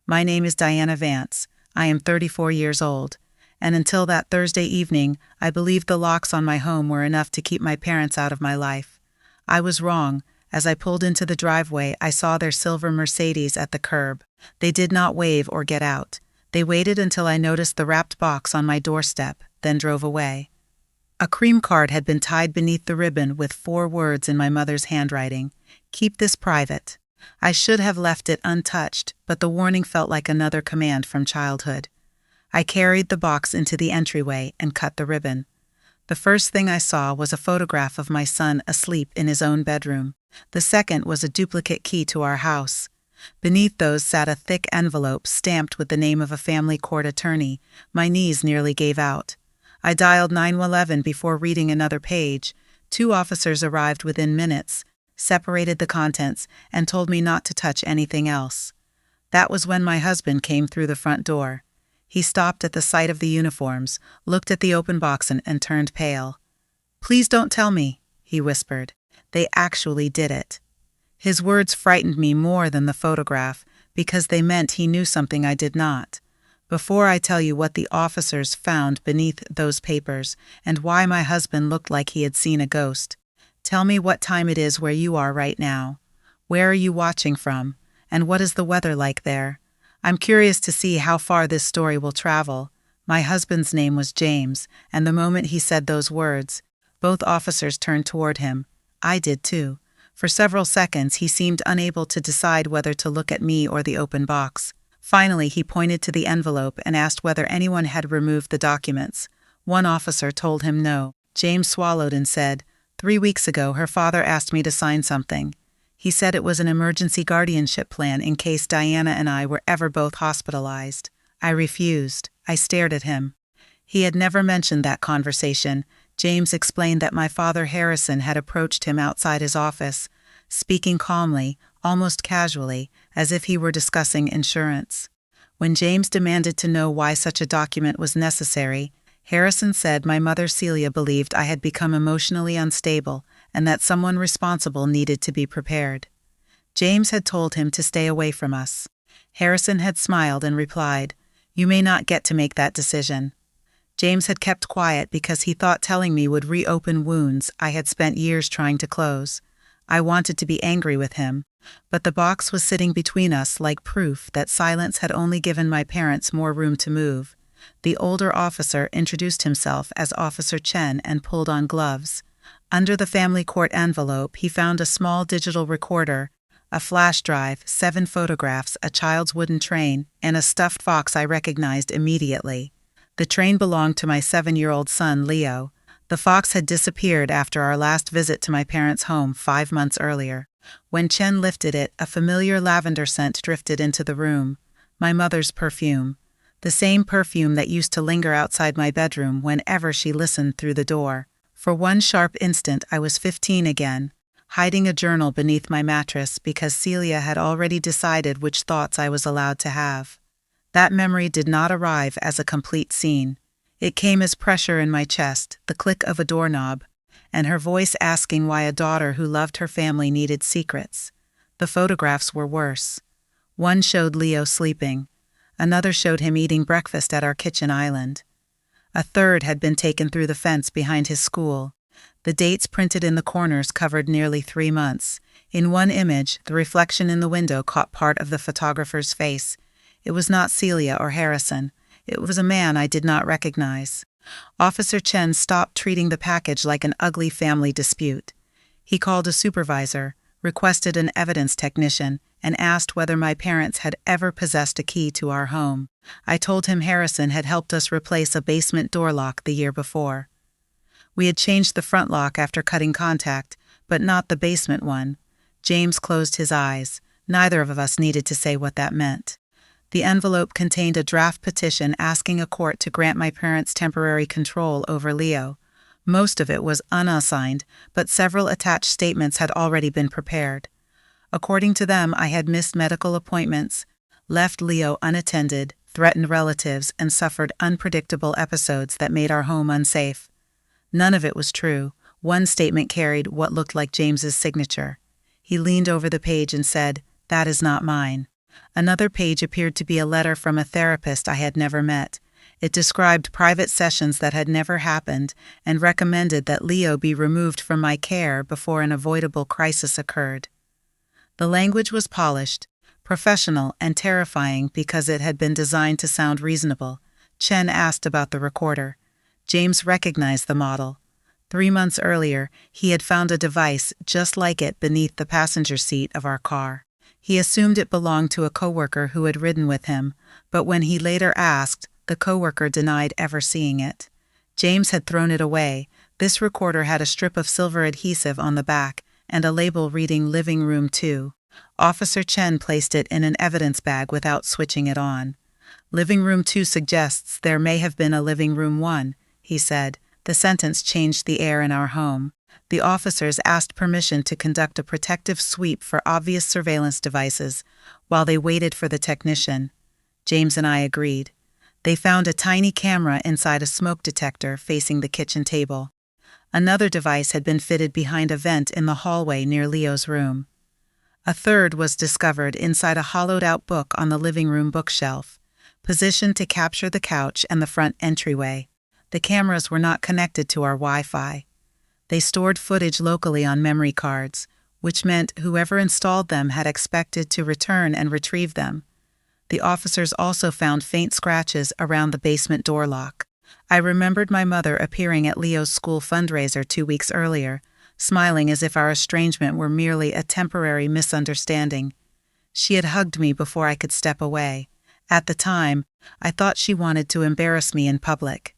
My name is Diana Vance. I am 34 years old, and until that Thursday evening, I believed the locks on my home were enough to keep my parents out of my life. I was wrong. As I pulled into the driveway, I saw their silver Mercedes at the curb. They did not wave or get out. They waited until I noticed the wrapped box on my doorstep, then drove away. A cream card had been tied beneath the ribbon with 4 words in my mother's handwriting: "Keep this private." I should have left it untouched, but the warning felt like another command from childhood. I carried the box into the entryway and cut the ribbon. The first thing I saw was a photograph of my son asleep in his own bedroom. The second was a duplicate key to our house. Beneath those sat a thick envelope stamped with the name of a family court attorney. My knees nearly gave out. I dialed 911 before reading another page. 2 officers arrived within minutes, separated the contents, and told me not to touch anything else. That was when my husband came through the front door. He stopped at the sight of the uniforms, looked at the open box and turned pale. "Please don't tell me," he whispered. "They actually did it." His words frightened me more than the photograph, because they meant he knew something I did not. Before I tell you what the officers found beneath those papers, and why my husband looked like he had seen a ghost, tell me what time it is where you are right now. Where are you watching from? And what is the weather like there? I'm curious to see how far this story will travel. My husband's name was James, and the moment he said those words, both officers turned toward him. I did too. For several seconds he seemed unable to decide whether to look at me or the open box. Finally, he pointed to the envelope and asked whether anyone had removed the documents. One officer told him no. James swallowed and said, "3 weeks ago her father asked me to sign something. He said it was an emergency guardianship plan in case Diana and I were ever both hospitalized." I refused. I stared at him. He had never mentioned that conversation. James explained that my father Harrison had approached him outside his office, speaking calmly, almost casually, as if he were discussing insurance. When James demanded to know why such a document was necessary, Harrison said my mother Celia believed I had become emotionally unstable and that someone responsible needed to be prepared. James had told him to stay away from us. Harrison had smiled and replied, "You may not get to make that decision." James had kept quiet because he thought telling me would reopen wounds I had spent years trying to close. I wanted to be angry with him, but the box was sitting between us like proof that silence had only given my parents more room to move. The older officer introduced himself as Officer Chen and pulled on gloves. Under the family court envelope, he found a small digital recorder, a flash drive, 7 photographs, a child's wooden train, and a stuffed fox I recognized immediately. The train belonged to my 7-year-old son, Leo. The fox had disappeared after our last visit to my parents' home 5 months earlier. When Chen lifted it, a familiar lavender scent drifted into the room. My mother's perfume. The same perfume that used to linger outside my bedroom whenever she listened through the door. For one sharp instant I was 15 again, hiding a journal beneath my mattress because Celia had already decided which thoughts I was allowed to have. That memory did not arrive as a complete scene. It came as pressure in my chest, the click of a doorknob, and her voice asking why a daughter who loved her family needed secrets. The photographs were worse. One showed Leo sleeping. Another showed him eating breakfast at our kitchen island. A third had been taken through the fence behind his school. The dates printed in the corners covered nearly 3 months. In one image, the reflection in the window caught part of the photographer's face. It was not Celia or Harrison. It was a man I did not recognize. Officer Chen stopped treating the package like an ugly family dispute. He called a supervisor, requested an evidence technician, and asked whether my parents had ever possessed a key to our home. I told him Harrison had helped us replace a basement door lock the year before. We had changed the front lock after cutting contact, but not the basement one. James closed his eyes. Neither of us needed to say what that meant. The envelope contained a draft petition asking a court to grant my parents temporary control over Leo. Most of it was unassigned, but several attached statements had already been prepared. According to them, I had missed medical appointments, left Leo unattended, threatened relatives, and suffered unpredictable episodes that made our home unsafe. None of it was true. One statement carried what looked like James's signature. He leaned over the page and said, "That is not mine." Another page appeared to be a letter from a therapist I had never met. It described private sessions that had never happened and recommended that Leo be removed from my care before an avoidable crisis occurred. The language was polished, professional, and terrifying because it had been designed to sound reasonable. Chen asked about the recorder. James recognized the model. 3 months earlier, he had found a device just like it beneath the passenger seat of our car. He assumed it belonged to a coworker who had ridden with him, but when he later asked, the coworker denied ever seeing it. James had thrown it away. This recorder had a strip of silver adhesive on the back and a label reading Living Room 2. Officer Chen placed it in an evidence bag without switching it on. Living Room 2 suggests there may have been a Living Room 1, he said. The sentence changed the air in our home. The officers asked permission to conduct a protective sweep for obvious surveillance devices while they waited for the technician. James and I agreed. They found a tiny camera inside a smoke detector facing the kitchen table. Another device had been fitted behind a vent in the hallway near Leo's room. A third was discovered inside a hollowed-out book on the living room bookshelf, positioned to capture the couch and the front entryway. The cameras were not connected to our Wi-Fi. They stored footage locally on memory cards, which meant whoever installed them had expected to return and retrieve them. The officers also found faint scratches around the basement door lock. I remembered my mother appearing at Leo's school fundraiser 2 weeks earlier, smiling as if our estrangement were merely a temporary misunderstanding. She had hugged me before I could step away. At the time, I thought she wanted to embarrass me in public.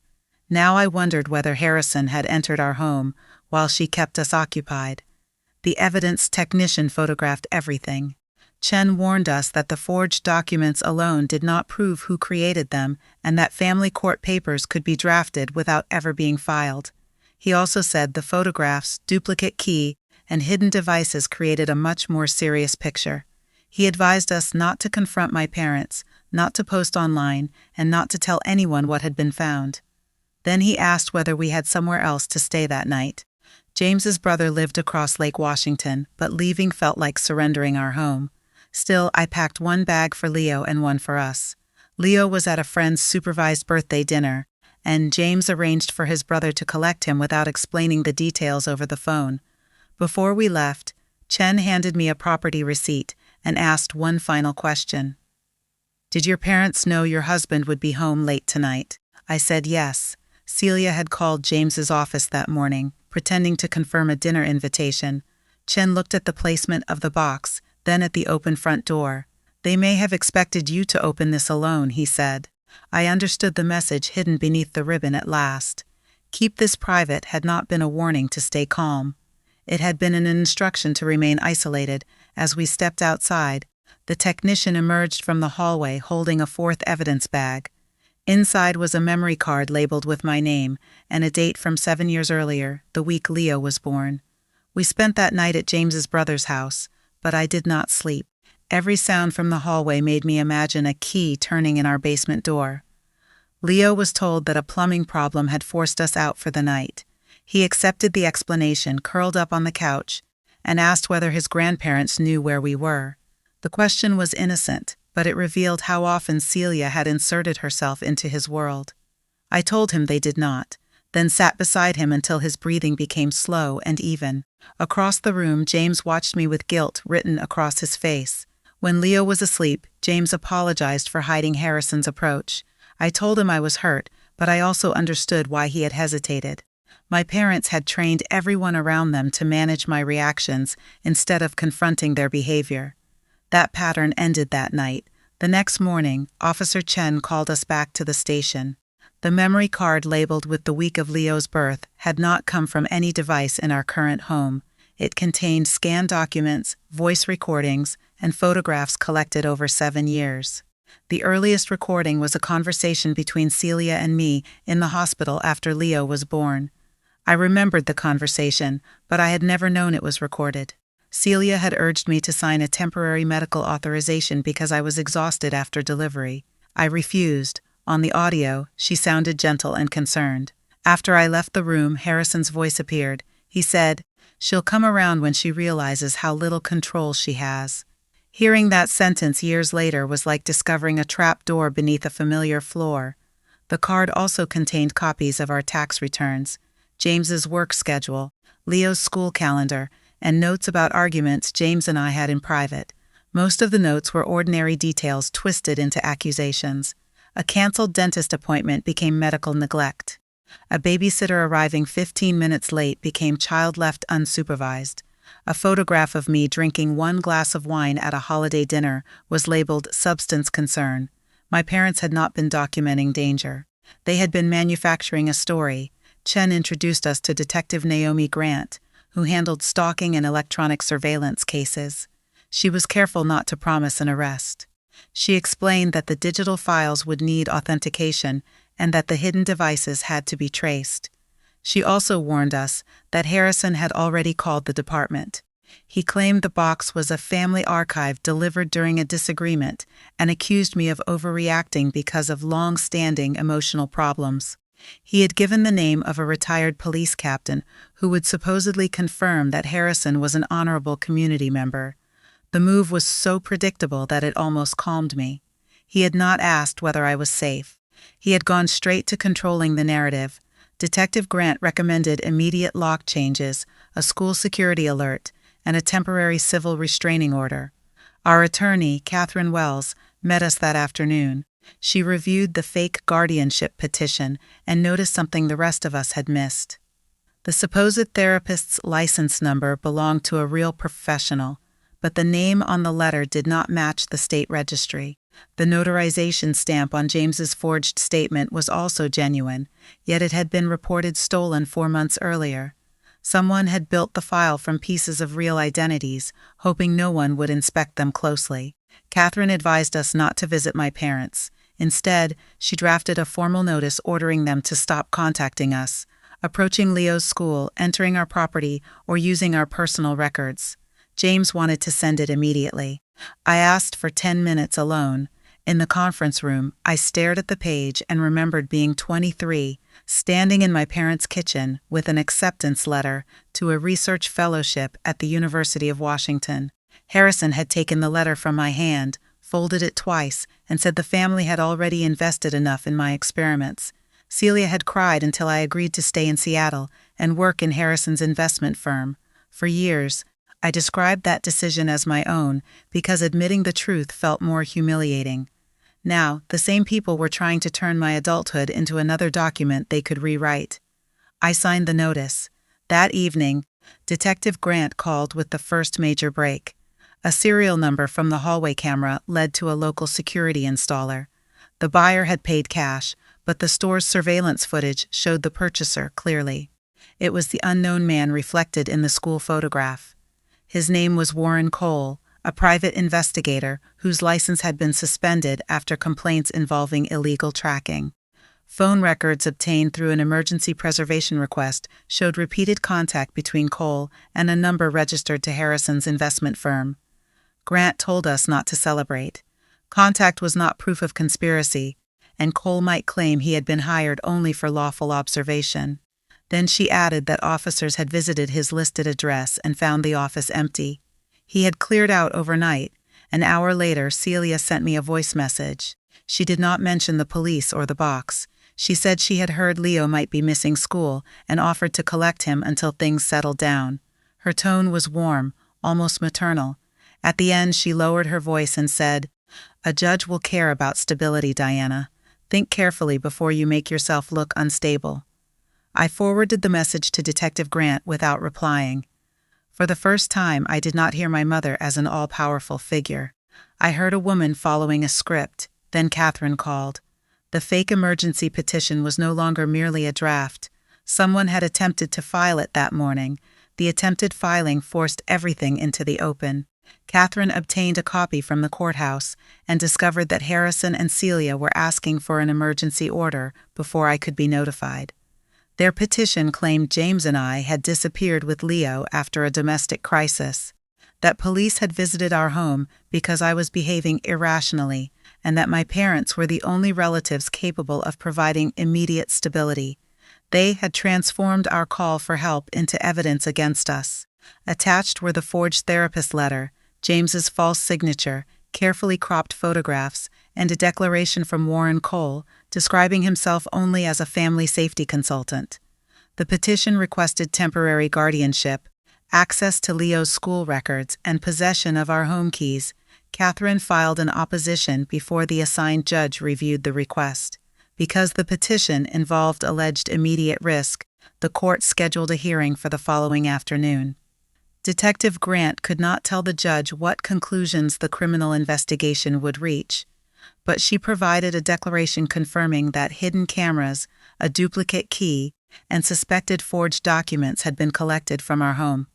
Now I wondered whether Harrison had entered our home while she kept us occupied. The evidence technician photographed everything. Chen warned us that the forged documents alone did not prove who created them and that family court papers could be drafted without ever being filed. He also said the photographs, duplicate key, and hidden devices created a much more serious picture. He advised us not to confront my parents, not to post online, and not to tell anyone what had been found. Then he asked whether we had somewhere else to stay that night. James's brother lived across Lake Washington, but leaving felt like surrendering our home. Still, I packed one bag for Leo and one for us. Leo was at a friend's supervised birthday dinner, and James arranged for his brother to collect him without explaining the details over the phone. Before we left, Chen handed me a property receipt and asked one final question. "Did your parents know your husband would be home late tonight?" I said yes. Celia had called James's office that morning, pretending to confirm a dinner invitation. Chen looked at the placement of the box, then at the open front door. "They may have expected you to open this alone," he said. I understood the message hidden beneath the ribbon at last. Keep this private had not been a warning to stay calm. It had been an instruction to remain isolated. As we stepped outside, the technician emerged from the hallway holding a fourth evidence bag. Inside was a memory card labeled with my name and a date from 7 years earlier, the week Leo was born. We spent that night at James's brother's house, but I did not sleep. Every sound from the hallway made me imagine a key turning in our basement door. Leo was told that a plumbing problem had forced us out for the night. He accepted the explanation, curled up on the couch, and asked whether his grandparents knew where we were. The question was innocent, but it revealed how often Celia had inserted herself into his world. I told him they did not, then sat beside him until his breathing became slow and even. Across the room, James watched me with guilt written across his face. When Leo was asleep, James apologized for hiding Harrison's approach. I told him I was hurt, but I also understood why he had hesitated. My parents had trained everyone around them to manage my reactions instead of confronting their behavior. That pattern ended that night. The next morning, Officer Chen called us back to the station. The memory card labeled with the week of Leo's birth had not come from any device in our current home. It contained scanned documents, voice recordings, and photographs collected over 7 years. The earliest recording was a conversation between Celia and me in the hospital after Leo was born. I remembered the conversation, but I had never known it was recorded. Celia had urged me to sign a temporary medical authorization because I was exhausted after delivery. I refused. On the audio, she sounded gentle and concerned. After I left the room, Harrison's voice appeared. He said, "She'll come around when she realizes how little control she has." Hearing that sentence years later was like discovering a trap door beneath a familiar floor. The card also contained copies of our tax returns, James's work schedule, Leo's school calendar, and notes about arguments James and I had in private. Most of the notes were ordinary details twisted into accusations. A canceled dentist appointment became medical neglect. A babysitter arriving 15 minutes late became child left unsupervised. A photograph of me drinking one glass of wine at a holiday dinner was labeled substance concern. My parents had not been documenting danger. They had been manufacturing a story. Chen introduced us to Detective Naomi Grant, who handled stalking and electronic surveillance cases. She was careful not to promise an arrest. She explained that the digital files would need authentication and that the hidden devices had to be traced. She also warned us that Harrison had already called the department. He claimed the box was a family archive delivered during a disagreement and accused me of overreacting because of long-standing emotional problems. He had given the name of a retired police captain who would supposedly confirm that Harrison was an honorable community member. The move was so predictable that it almost calmed me. He had not asked whether I was safe. He had gone straight to controlling the narrative. Detective Grant recommended immediate lock changes, a school security alert, and a temporary civil restraining order. Our attorney, Catherine Wells, met us that afternoon. She reviewed the fake guardianship petition and noticed something the rest of us had missed. The supposed therapist's license number belonged to a real professional, but the name on the letter did not match the state registry. The notarization stamp on James's forged statement was also genuine, yet it had been reported stolen 4 months earlier. Someone had built the file from pieces of real identities, hoping no one would inspect them closely. Catherine advised us not to visit my parents. Instead, she drafted a formal notice ordering them to stop contacting us, approaching Leo's school, entering our property, or using our personal records. James wanted to send it immediately. I asked for 10 minutes alone. In the conference room, I stared at the page and remembered being 23, standing in my parents' kitchen with an acceptance letter to a research fellowship at the University of Washington. Harrison had taken the letter from my hand, folded it twice, and said the family had already invested enough in my experiments. Celia had cried until I agreed to stay in Seattle and work in Harrison's investment firm. For years, I described that decision as my own because admitting the truth felt more humiliating. Now, the same people were trying to turn my adulthood into another document they could rewrite. I signed the notice. That evening, Detective Grant called with the first major break. A serial number from the hallway camera led to a local security installer. The buyer had paid cash, but the store's surveillance footage showed the purchaser clearly. It was the unknown man reflected in the school photograph. His name was Warren Cole, a private investigator whose license had been suspended after complaints involving illegal tracking. Phone records obtained through an emergency preservation request showed repeated contact between Cole and a number registered to Harrison's investment firm. Grant told us not to celebrate. Contact was not proof of conspiracy, and Cole might claim he had been hired only for lawful observation. Then she added that officers had visited his listed address and found the office empty. He had cleared out overnight. An hour later, Celia sent me a voice message. She did not mention the police or the box. She said she had heard Leo might be missing school and offered to collect him until things settled down. Her tone was warm, almost maternal. At the end, she lowered her voice and said, "A judge will care about stability, Diana. Think carefully before you make yourself look unstable." I forwarded the message to Detective Grant without replying. For the first time, I did not hear my mother as an all-powerful figure. I heard a woman following a script. Then Catherine called. The fake emergency petition was no longer merely a draft. Someone had attempted to file it that morning. The attempted filing forced everything into the open. Catherine obtained a copy from the courthouse and discovered that Harrison and Celia were asking for an emergency order before I could be notified. Their petition claimed James and I had disappeared with Leo after a domestic crisis, that police had visited our home because I was behaving irrationally, and that my parents were the only relatives capable of providing immediate stability. They had transformed our call for help into evidence against us. Attached were the forged therapist letter, James's false signature, carefully cropped photographs, and a declaration from Warren Cole describing himself only as a family safety consultant. The petition requested temporary guardianship, access to Leo's school records, and possession of our home keys. Catherine filed an opposition before the assigned judge reviewed the request. Because the petition involved alleged immediate risk, the court scheduled a hearing for the following afternoon. Detective Grant could not tell the judge what conclusions the criminal investigation would reach, but she provided a declaration confirming that hidden cameras, a duplicate key, and suspected forged documents had been collected from our home.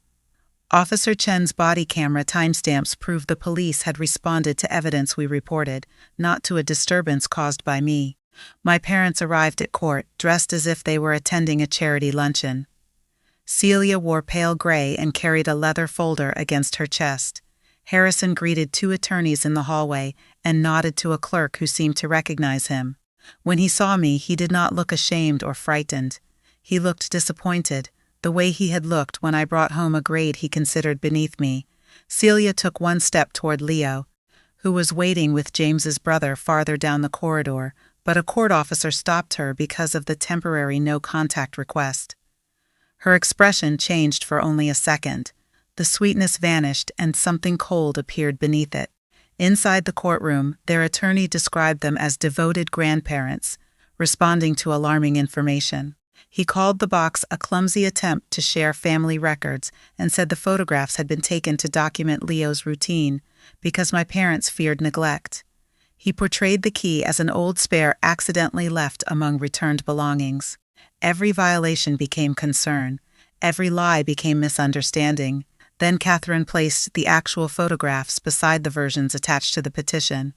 Officer Chen's body camera timestamps proved the police had responded to evidence we reported, not to a disturbance caused by me. My parents arrived at court, dressed as if they were attending a charity luncheon. Celia wore pale gray and carried a leather folder against her chest. Harrison greeted two attorneys in the hallway and nodded to a clerk who seemed to recognize him. When he saw me, he did not look ashamed or frightened. He looked disappointed, the way he had looked when I brought home a grade he considered beneath me. Celia took one step toward Leo, who was waiting with James's brother farther down the corridor, but a court officer stopped her because of the temporary no-contact request. Her expression changed for only a second. The sweetness vanished and something cold appeared beneath it. Inside the courtroom, their attorney described them as devoted grandparents, responding to alarming information. He called the box a clumsy attempt to share family records and said the photographs had been taken to document Leo's routine because my parents feared neglect. He portrayed the key as an old spare accidentally left among returned belongings. Every violation became concern. Every lie became misunderstanding. Then Catherine placed the actual photographs beside the versions attached to the petition.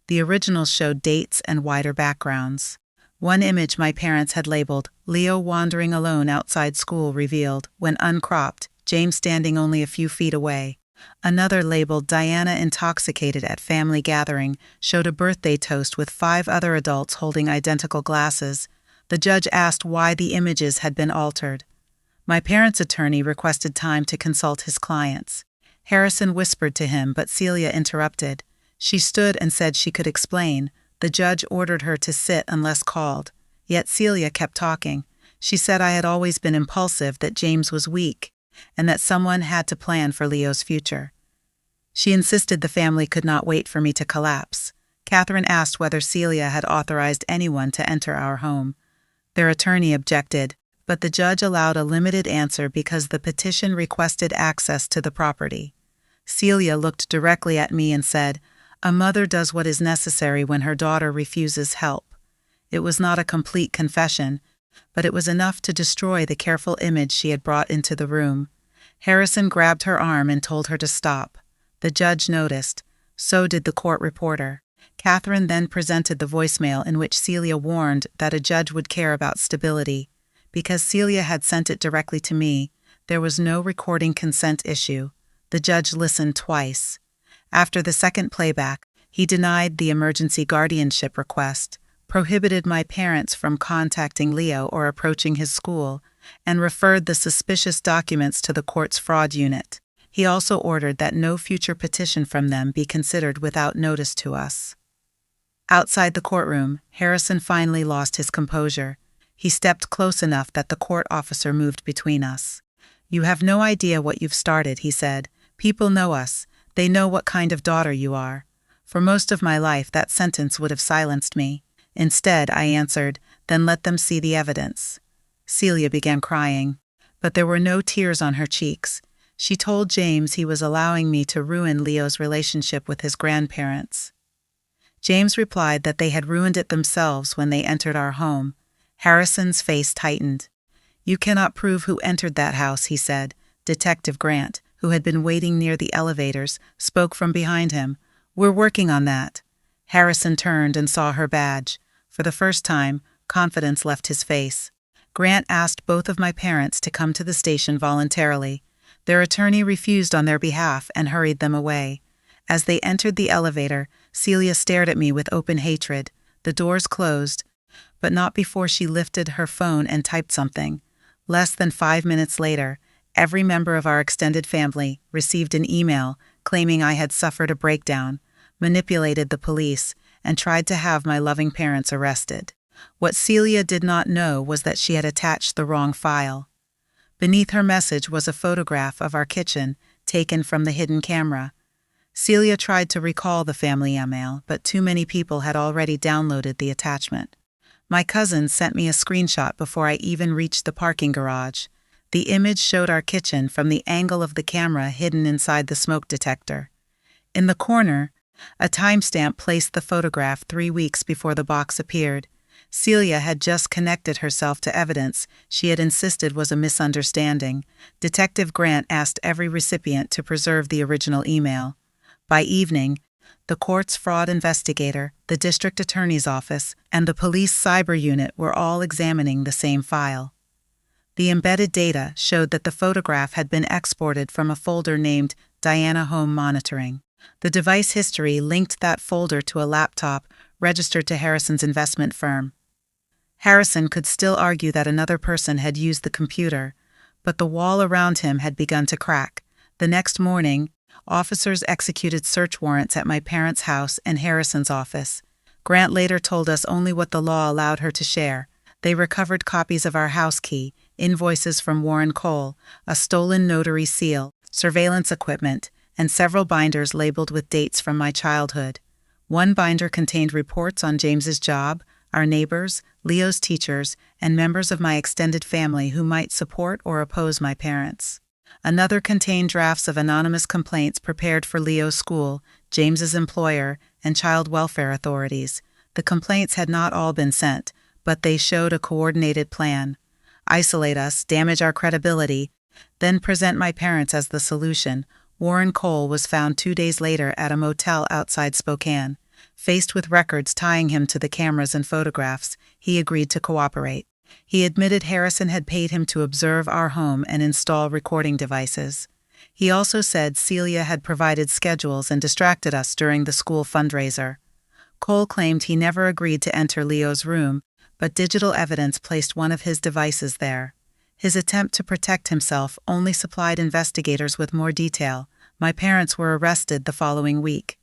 The originals showed dates and wider backgrounds. One image my parents had labeled, Leo wandering alone outside school, revealed, when uncropped, James standing only a few feet away. Another, labeled Diana intoxicated at family gathering, showed a birthday toast with 5 other adults holding identical glasses. The judge asked why the images had been altered. My parents' attorney requested time to consult his clients. Harrison whispered to him, but Celia interrupted. She stood and said she could explain. The judge ordered her to sit unless called. Yet Celia kept talking. She said I had always been impulsive, that James was weak, and that someone had to plan for Leo's future. She insisted the family could not wait for me to collapse. Catherine asked whether Celia had authorized anyone to enter our home. Their attorney objected, but the judge allowed a limited answer because the petition requested access to the property. Celia looked directly at me and said, "A mother does what is necessary when her daughter refuses help." It was not a complete confession, but it was enough to destroy the careful image she had brought into the room. Harrison grabbed her arm and told her to stop. The judge noticed. So did the court reporter. Catherine then presented the voicemail in which Celia warned that a judge would care about stability. Because Celia had sent it directly to me, there was no recording consent issue. The judge listened twice. After the second playback, he denied the emergency guardianship request, prohibited my parents from contacting Leo or approaching his school, and referred the suspicious documents to the court's fraud unit. He also ordered that no future petition from them be considered without notice to us. Outside the courtroom, Harrison finally lost his composure. He stepped close enough that the court officer moved between us. "You have no idea what you've started," he said. "People know us. They know what kind of daughter you are." For most of my life, that sentence would have silenced me. Instead, I answered, "Then let them see the evidence." Celia began crying, but there were no tears on her cheeks. She told James he was allowing me to ruin Leo's relationship with his grandparents. James replied that they had ruined it themselves when they entered our home. Harrison's face tightened. "You cannot prove who entered that house," he said. Detective Grant, who had been waiting near the elevators, spoke from behind him. "We're working on that." Harrison turned and saw her badge. For the first time, confidence left his face. Grant asked both of my parents to come to the station voluntarily. Their attorney refused on their behalf and hurried them away. As they entered the elevator, Celia stared at me with open hatred. The doors closed, but not before she lifted her phone and typed something. Less than 5 minutes later, every member of our extended family received an email claiming I had suffered a breakdown, manipulated the police, and tried to have my loving parents arrested. What Celia did not know was that she had attached the wrong file. Beneath her message was a photograph of our kitchen, taken from the hidden camera. Celia tried to recall the family email, but too many people had already downloaded the attachment. My cousin sent me a screenshot before I even reached the parking garage. The image showed our kitchen from the angle of the camera hidden inside the smoke detector. In the corner, a timestamp placed the photograph 3 weeks before the box appeared. Celia had just connected herself to evidence she had insisted was a misunderstanding. Detective Grant asked every recipient to preserve the original email. By evening, the court's fraud investigator, the district attorney's office, and the police cyber unit were all examining the same file. The embedded data showed that the photograph had been exported from a folder named Diana Home Monitoring. The device history linked that folder to a laptop registered to Harrison's investment firm. Harrison could still argue that another person had used the computer, but the wall around him had begun to crack. The next morning, officers executed search warrants at my parents' house and Harrison's office. Grant later told us only what the law allowed her to share. They recovered copies of our house key, invoices from Warren Cole, a stolen notary seal, surveillance equipment, and several binders labeled with dates from my childhood. One binder contained reports on James's job, our neighbors, Leo's teachers, and members of my extended family who might support or oppose my parents. Another contained drafts of anonymous complaints prepared for Leo's school, James's employer, and child welfare authorities. The complaints had not all been sent, but they showed a coordinated plan. Isolate us, damage our credibility, then present my parents as the solution. Warren Cole was found 2 days later at a motel outside Spokane. Faced with records tying him to the cameras and photographs, he agreed to cooperate. He admitted Harrison had paid him to observe our home and install recording devices. He also said Celia had provided schedules and distracted us during the school fundraiser. Cole claimed he never agreed to enter Leo's room, but digital evidence placed one of his devices there. His attempt to protect himself only supplied investigators with more detail. My parents were arrested the following week.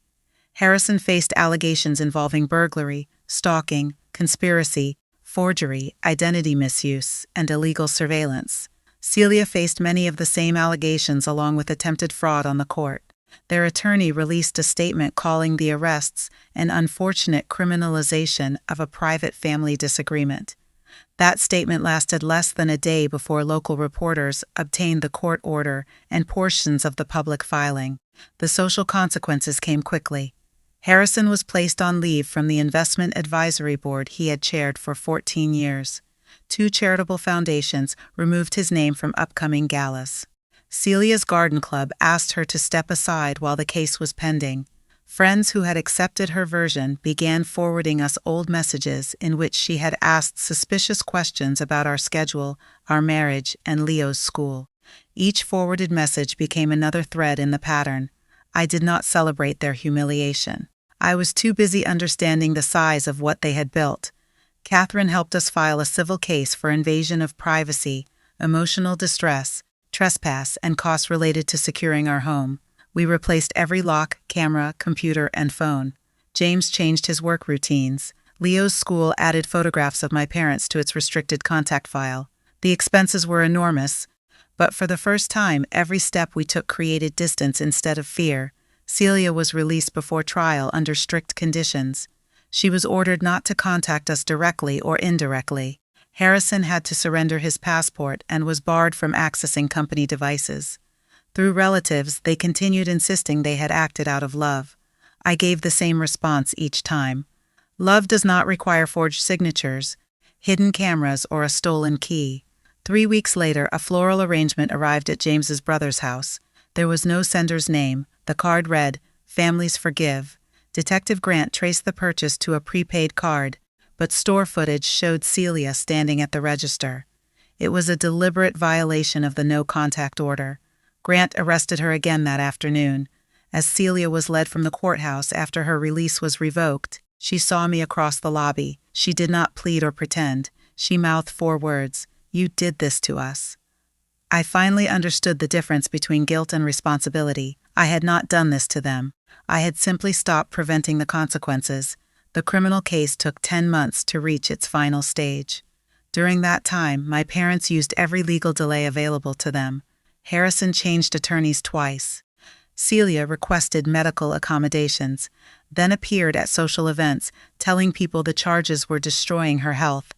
Harrison faced allegations involving burglary, stalking, conspiracy, forgery, identity misuse, and illegal surveillance. Celia faced many of the same allegations along with attempted fraud on the court. Their attorney released a statement calling the arrests an unfortunate criminalization of a private family disagreement. That statement lasted less than a day before local reporters obtained the court order and portions of the public filing. The social consequences came quickly. Harrison was placed on leave from the investment advisory board he had chaired for 14 years. 2 charitable foundations removed his name from upcoming galas. Celia's garden club asked her to step aside while the case was pending. Friends who had accepted her version began forwarding us old messages in which she had asked suspicious questions about our schedule, our marriage, and Leo's school. Each forwarded message became another thread in the pattern. I did not celebrate their humiliation. I was too busy understanding the size of what they had built. Catherine helped us file a civil case for invasion of privacy, emotional distress, trespass, and costs related to securing our home. We replaced every lock, camera, computer, and phone. James changed his work routines. Leo's school added photographs of my parents to its restricted contact file. The expenses were enormous, but for the first time, every step we took created distance instead of fear. Celia was released before trial under strict conditions. She was ordered not to contact us directly or indirectly. Harrison had to surrender his passport and was barred from accessing company devices. Through relatives, they continued insisting they had acted out of love. I gave the same response each time. Love does not require forged signatures, hidden cameras, or a stolen key. 3 weeks later, a floral arrangement arrived at James's brother's house. There was no sender's name. The card read, "Families Forgive." Detective Grant traced the purchase to a prepaid card, but store footage showed Celia standing at the register. It was a deliberate violation of the no-contact order. Grant arrested her again that afternoon. As Celia was led from the courthouse after her release was revoked, she saw me across the lobby. She did not plead or pretend. She mouthed 4 words, "You did this to us." I finally understood the difference between guilt and responsibility. I had not done this to them. I had simply stopped preventing the consequences. The criminal case took 10 months to reach its final stage. During that time, my parents used every legal delay available to them. Harrison changed attorneys twice. Celia requested medical accommodations, then appeared at social events, telling people the charges were destroying her health.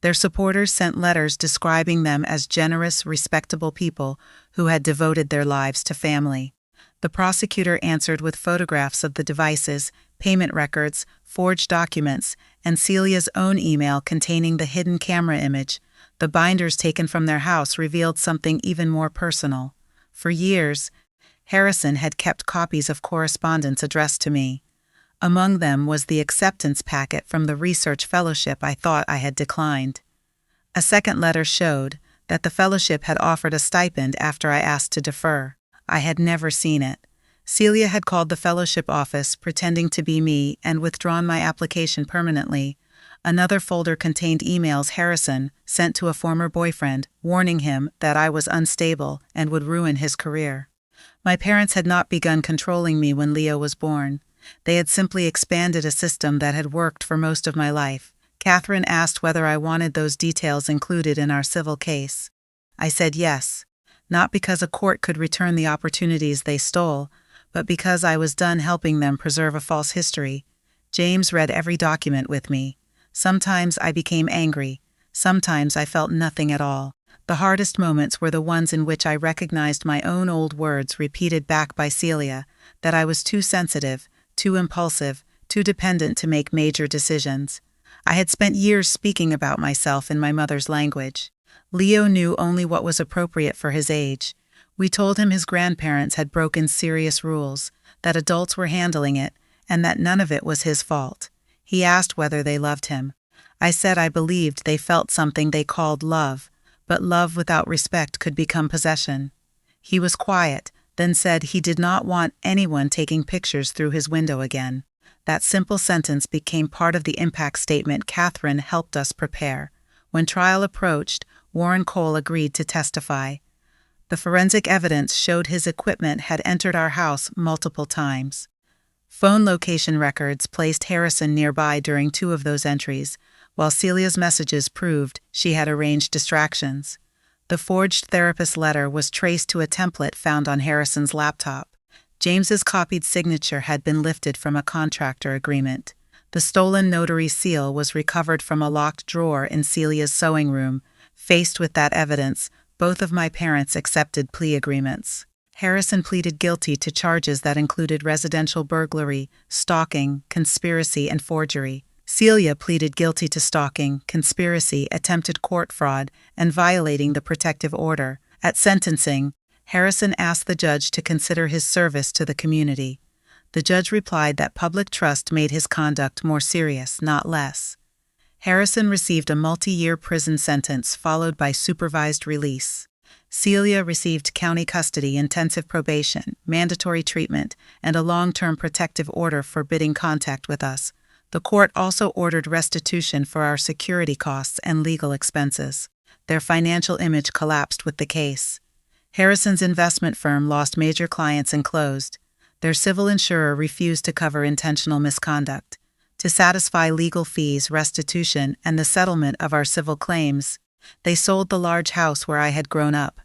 Their supporters sent letters describing them as generous, respectable people who had devoted their lives to family. The prosecutor answered with photographs of the devices, payment records, forged documents, and Celia's own email containing the hidden camera image. The binders taken from their house revealed something even more personal. For years, Harrison had kept copies of correspondence addressed to me. Among them was the acceptance packet from the research fellowship I thought I had declined. A second letter showed that the fellowship had offered a stipend after I asked to defer. I had never seen it. Celia had called the fellowship office pretending to be me and withdrawn my application permanently. Another folder contained emails Harrison sent to a former boyfriend, warning him that I was unstable and would ruin his career. My parents had not begun controlling me when Leo was born. They had simply expanded a system that had worked for most of my life. Catherine asked whether I wanted those details included in our civil case. I said yes, not because a court could return the opportunities they stole, but because I was done helping them preserve a false history. James read every document with me. Sometimes I became angry. Sometimes I felt nothing at all. The hardest moments were the ones in which I recognized my own old words repeated back by Celia, that I was too sensitive, too impulsive, too dependent to make major decisions. I had spent years speaking about myself in my mother's language. Leo knew only what was appropriate for his age. We told him his grandparents had broken serious rules, that adults were handling it, and that none of it was his fault. He asked whether they loved him. I said I believed they felt something they called love, but love without respect could become possession. He was quiet, then said he did not want anyone taking pictures through his window again. That simple sentence became part of the impact statement Catherine helped us prepare. When trial approached, Warren Cole agreed to testify. The forensic evidence showed his equipment had entered our house multiple times. Phone location records placed Harrison nearby during 2 of those entries, while Celia's messages proved she had arranged distractions. The forged therapist letter was traced to a template found on Harrison's laptop. James's copied signature had been lifted from a contractor agreement. The stolen notary seal was recovered from a locked drawer in Celia's sewing room. Faced with that evidence, both of my parents accepted plea agreements. Harrison pleaded guilty to charges that included residential burglary, stalking, conspiracy, and forgery. Celia pleaded guilty to stalking, conspiracy, attempted court fraud, and violating the protective order. At sentencing, Harrison asked the judge to consider his service to the community. The judge replied that public trust made his conduct more serious, not less. Harrison received a multi-year prison sentence followed by supervised release. Celia received county custody, intensive probation, mandatory treatment, and a long-term protective order forbidding contact with us. The court also ordered restitution for our security costs and legal expenses. Their financial image collapsed with the case. Harrison's investment firm lost major clients and closed. Their civil insurer refused to cover intentional misconduct. To satisfy legal fees, restitution, and the settlement of our civil claims, they sold the large house where I had grown up.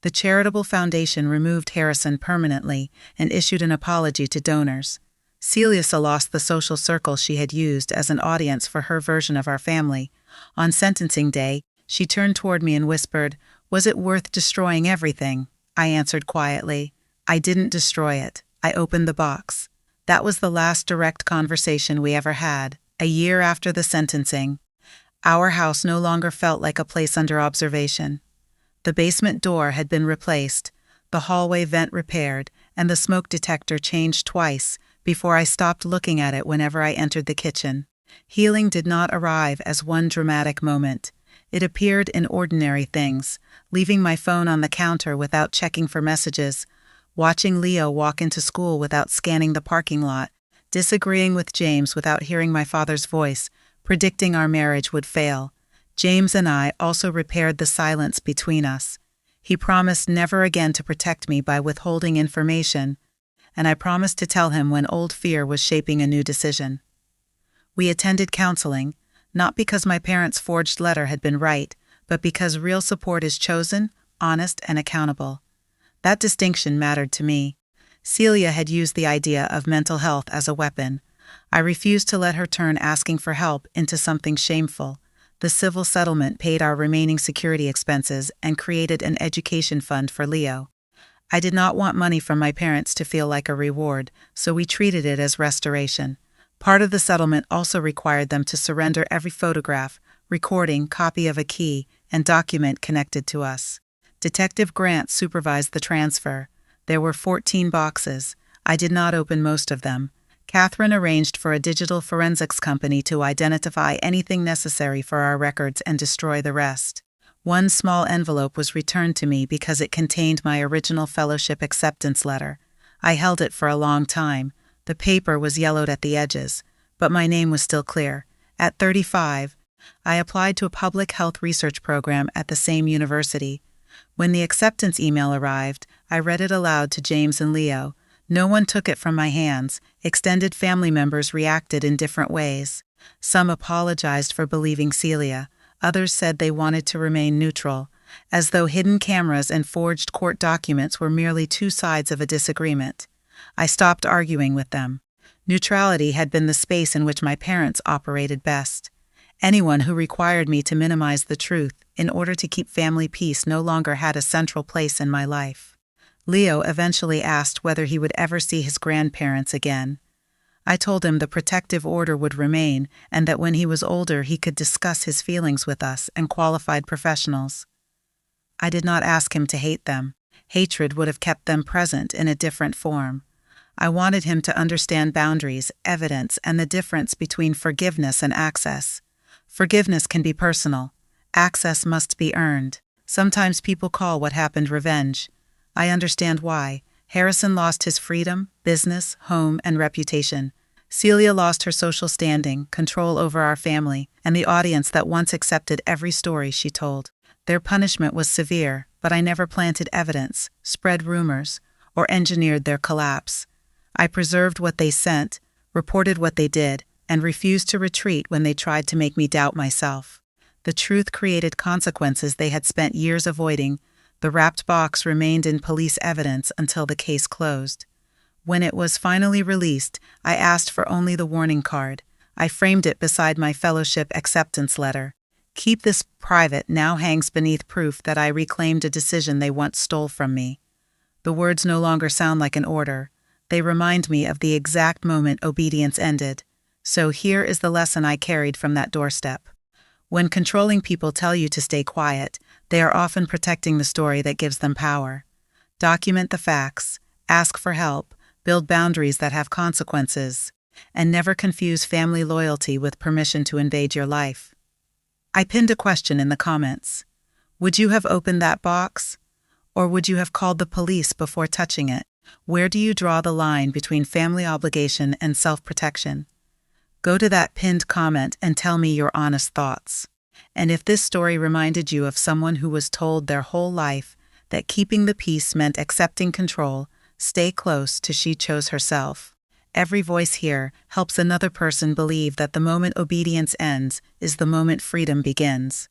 The charitable foundation removed Harrison permanently and issued an apology to donors. Celia lost the social circle she had used as an audience for her version of our family. On sentencing day, she turned toward me and whispered, "Was it worth destroying everything?" I answered quietly, "I didn't destroy it. I opened the box." That was the last direct conversation we ever had. A year after the sentencing, our house no longer felt like a place under observation. The basement door had been replaced, the hallway vent repaired, and the smoke detector changed twice before I stopped looking at it whenever I entered the kitchen. Healing did not arrive as one dramatic moment. It appeared in ordinary things, leaving my phone on the counter without checking for messages, watching Leo walk into school without scanning the parking lot, disagreeing with James without hearing my father's voice, predicting our marriage would fail. James and I also repaired the silence between us. He promised never again to protect me by withholding information, and I promised to tell him when old fear was shaping a new decision. We attended counseling, not because my parents' forged letter had been right, but because real support is chosen, honest, and accountable. That distinction mattered to me. Celia had used the idea of mental health as a weapon. I refused to let her turn asking for help into something shameful. The civil settlement paid our remaining security expenses and created an education fund for Leo. I did not want money from my parents to feel like a reward, so we treated it as restoration. Part of the settlement also required them to surrender every photograph, recording, copy of a key, and document connected to us. Detective Grant supervised the transfer. There were 14 boxes. I did not open most of them. Catherine arranged for a digital forensics company to identify anything necessary for our records and destroy the rest. One small envelope was returned to me because it contained my original fellowship acceptance letter. I held it for a long time. The paper was yellowed at the edges, but my name was still clear. At 35, I applied to a public health research program at the same university. When the acceptance email arrived, I read it aloud to James and Leo. No one took it from my hands. Extended family members reacted in different ways. Some apologized for believing Celia. Others said they wanted to remain neutral, as though hidden cameras and forged court documents were merely two sides of a disagreement. I stopped arguing with them. Neutrality had been the space in which my parents operated best. Anyone who required me to minimize the truth in order to keep family peace no longer had a central place in my life. Leo eventually asked whether he would ever see his grandparents again. I told him the protective order would remain and that when he was older he could discuss his feelings with us and qualified professionals. I did not ask him to hate them. Hatred would have kept them present in a different form. I wanted him to understand boundaries, evidence, and the difference between forgiveness and access. Forgiveness can be personal. Access must be earned. Sometimes people call what happened revenge. I understand why. Harrison lost his freedom, business, home, and reputation. Celia lost her social standing, control over our family, and the audience that once accepted every story she told. Their punishment was severe, but I never planted evidence, spread rumors, or engineered their collapse. I preserved what they sent, reported what they did, and refused to retreat when they tried to make me doubt myself. The truth created consequences they had spent years avoiding. The wrapped box remained in police evidence until the case closed. When it was finally released, I asked for only the warning card. I framed it beside my fellowship acceptance letter. "Keep this private" now hangs beneath proof that I reclaimed a decision they once stole from me. The words no longer sound like an order. They remind me of the exact moment obedience ended. So here is the lesson I carried from that doorstep. When controlling people tell you to stay quiet, they are often protecting the story that gives them power. Document the facts, ask for help, build boundaries that have consequences, and never confuse family loyalty with permission to invade your life. I pinned a question in the comments. Would you have opened that box? Or would you have called the police before touching it? Where do you draw the line between family obligation and self-protection? Go to that pinned comment and tell me your honest thoughts. And if this story reminded you of someone who was told their whole life that keeping the peace meant accepting control, stay close to She Chose Herself. Every voice here helps another person believe that the moment obedience ends is the moment freedom begins.